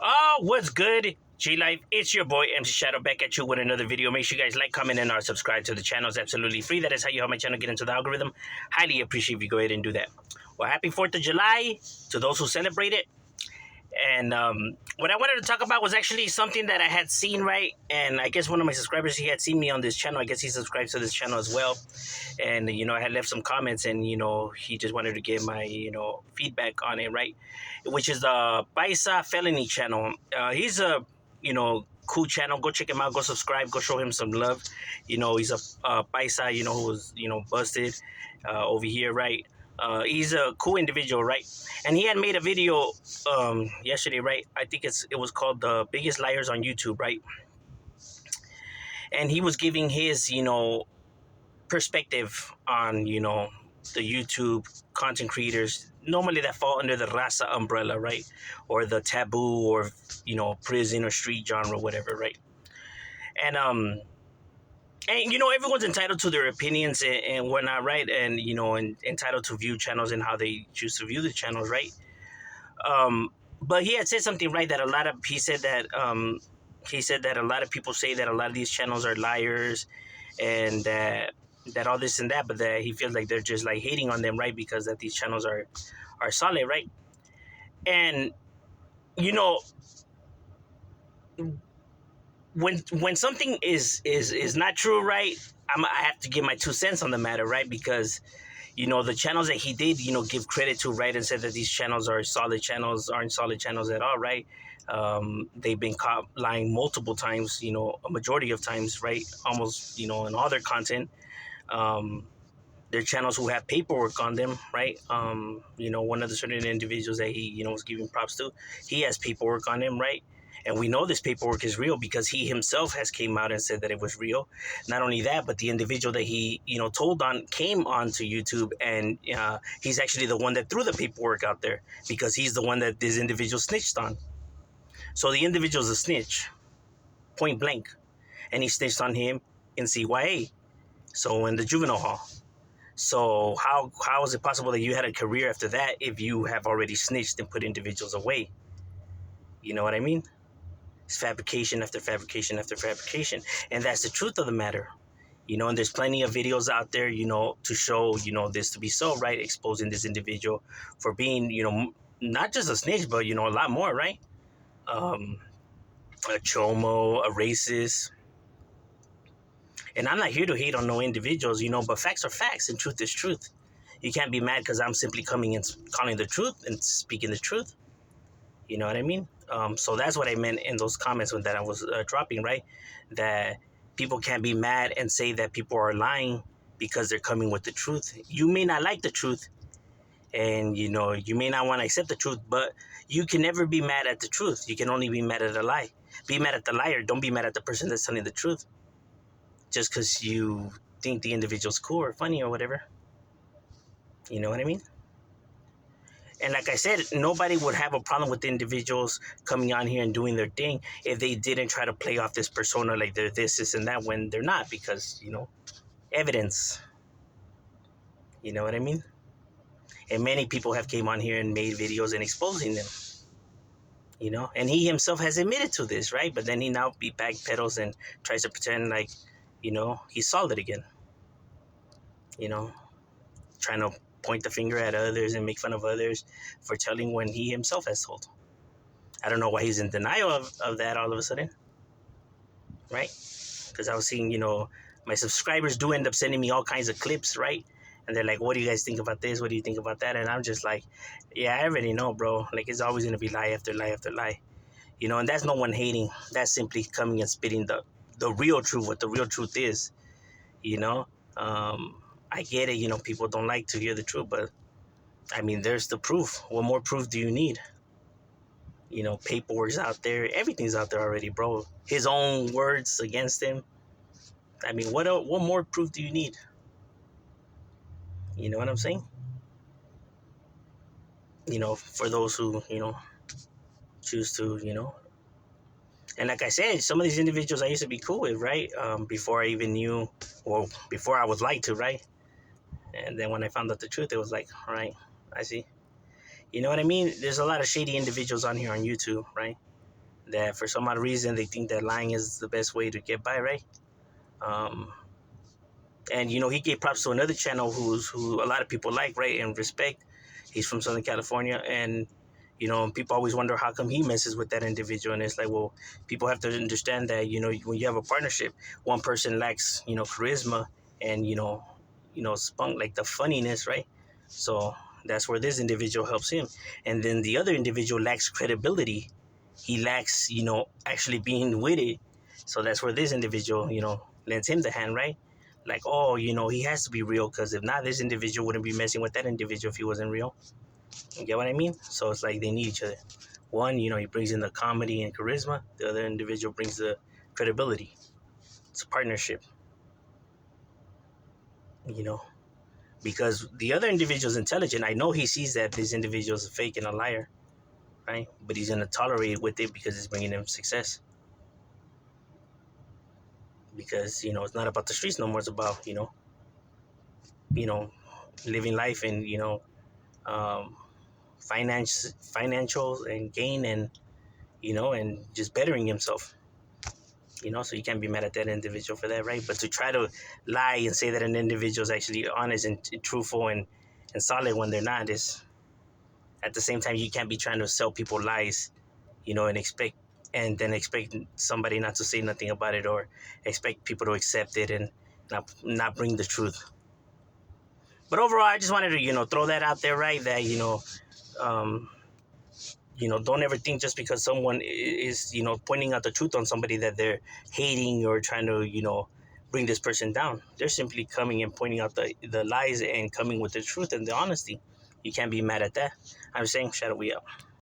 Oh, what's good, G Life? It's your boy MC Shadow back at you with another video. Make sure you guys like, comment, and or subscribe to the channel. It's absolutely free. That is how you help my channel get into the algorithm. Highly appreciate if you go ahead and do that. Well, happy 4th of July to those who celebrate it. And what I wanted to talk about was actually something that I had seen, right? And I guess one of my subscribers, he had seen me on this channel. I guess he subscribes to this channel as well. And, I had left some comments and, he just wanted to give my, feedback on it, right? Which is the Paisa Felony channel. He's a, cool channel. Go check him out. Go subscribe. Go show him some love. He's a Paisa, who was, busted over here, right? He's a cool individual, right? And he had made a video yesterday, right? I think it was called The Biggest Liars on YouTube, right? And he was giving his, perspective on, the YouTube content creators normally that fall under the Raza umbrella, right? Or the taboo or, prison or street genre, whatever, right? And everyone's entitled to their opinions and whatnot, right? And entitled to view channels and how they choose to view the channels, right? But he had said something, right? That he said that a lot of people say that a lot of these channels are liars, and that all this and that, but that he feels like they're just like hating on them, right? Because that these channels are solid, right? And when something is not true, right? I have to give my 2 cents on the matter, right? Because the channels that he did give credit to, right, and said that these channels are solid channels, aren't solid channels at all, right? They've been caught lying multiple times, a majority of times, right? Almost in all their content. They're channels who have paperwork on them, right? One of the certain individuals that he was giving props to, he has paperwork on him, right? And we know this paperwork is real because he himself has came out and said that it was real. Not only that, but the individual that he, told on came onto YouTube, and he's actually the one that threw the paperwork out there because he's the one that this individual snitched on. So the individual's a snitch, point blank, and he snitched on him in CYA, so in the juvenile hall. So how is it possible that you had a career after that if you have already snitched and put individuals away? You know what I mean? It's fabrication after fabrication after fabrication. And that's the truth of the matter. And there's plenty of videos out there, to show, this to be so, right? Exposing this individual for being, not just a snitch, but, a lot more, right? A chomo, a racist. And I'm not here to hate on no individuals, but facts are facts and truth is truth. You can't be mad because I'm simply coming and calling the truth and speaking the truth. You know what I mean? So that's what I meant in those comments that I was dropping, right? That people can't be mad and say that people are lying because they're coming with the truth. You may not like the truth, and you may not want to accept the truth, but you can never be mad at the truth. You can only be mad at a lie. Be mad at the liar. Don't be mad at the person that's telling the truth. Just because you think the individual's cool or funny or whatever. You know what I mean? And like I said, nobody would have a problem with individuals coming on here and doing their thing if they didn't try to play off this persona like they're this, and that, when they're not, because, evidence. You know what I mean? And many people have came on here and made videos and exposing them. And he himself has admitted to this, right? But then he now backpedals and tries to pretend like, he's solid again. Trying to point the finger at others and make fun of others for telling when he himself has told. I don't know why he's in denial of that all of a sudden, right? Because I was seeing, my subscribers do end up sending me all kinds of clips, right? And they're like, what do you guys think about this? What do you think about that? And I'm just like, yeah, I already know, bro. Like, it's always going to be lie after lie after lie. And that's no one hating. That's simply coming and spitting the real truth, what the real truth is, I get it, people don't like to hear the truth, but I mean, there's the proof. What more proof do you need? Paperwork's out there. Everything's out there already, bro. His own words against him. I mean, what more proof do you need? You know what I'm saying? For those who, choose to, and like I said, some of these individuals I used to be cool with, right? Before I even knew, or before I was lied to, right? And then when I found out the truth, it was like, all right, I see. You know what I mean? There's a lot of shady individuals on here on YouTube, right? that for some odd reason they think that lying is the best way to get by, right? Um, and he gave props to another channel who a lot of people like, right, and respect. He's from Southern California, and people always wonder how come he messes with that individual, and it's like, well, people have to understand that when you have a partnership, one person lacks charisma and spunk, like the funniness, right? So that's where this individual helps him, and then the other individual lacks credibility. He lacks actually being with it. So that's where this individual lends him the hand, right? Like, oh, he has to be real, because if not, this individual wouldn't be messing with that individual if he wasn't real. You get what I mean? So it's like they need each other. One, he brings in the comedy and charisma. The other individual brings the credibility. It's a partnership, you know, because the other individual's intelligent. I know he sees that this individual's a fake and a liar, right? But he's gonna tolerate it with it because it's bringing him success. Because it's not about the streets no more. It's about you know, living life and um, financial and gain, and and just bettering himself. So you can't be mad at that individual for that, right? But to try to lie and say that an individual is actually honest and truthful and solid when they're not is, at the same time, you can't be trying to sell people lies, and then expect somebody not to say nothing about it, or expect people to accept it and not bring the truth. But overall, I just wanted to throw that out there, right? That um, don't ever think just because someone is pointing out the truth on somebody that they're hating or trying to bring this person down. They're simply coming and pointing out the lies and coming with the truth and the honesty. You can't be mad at that. I'm saying, shadow, we out.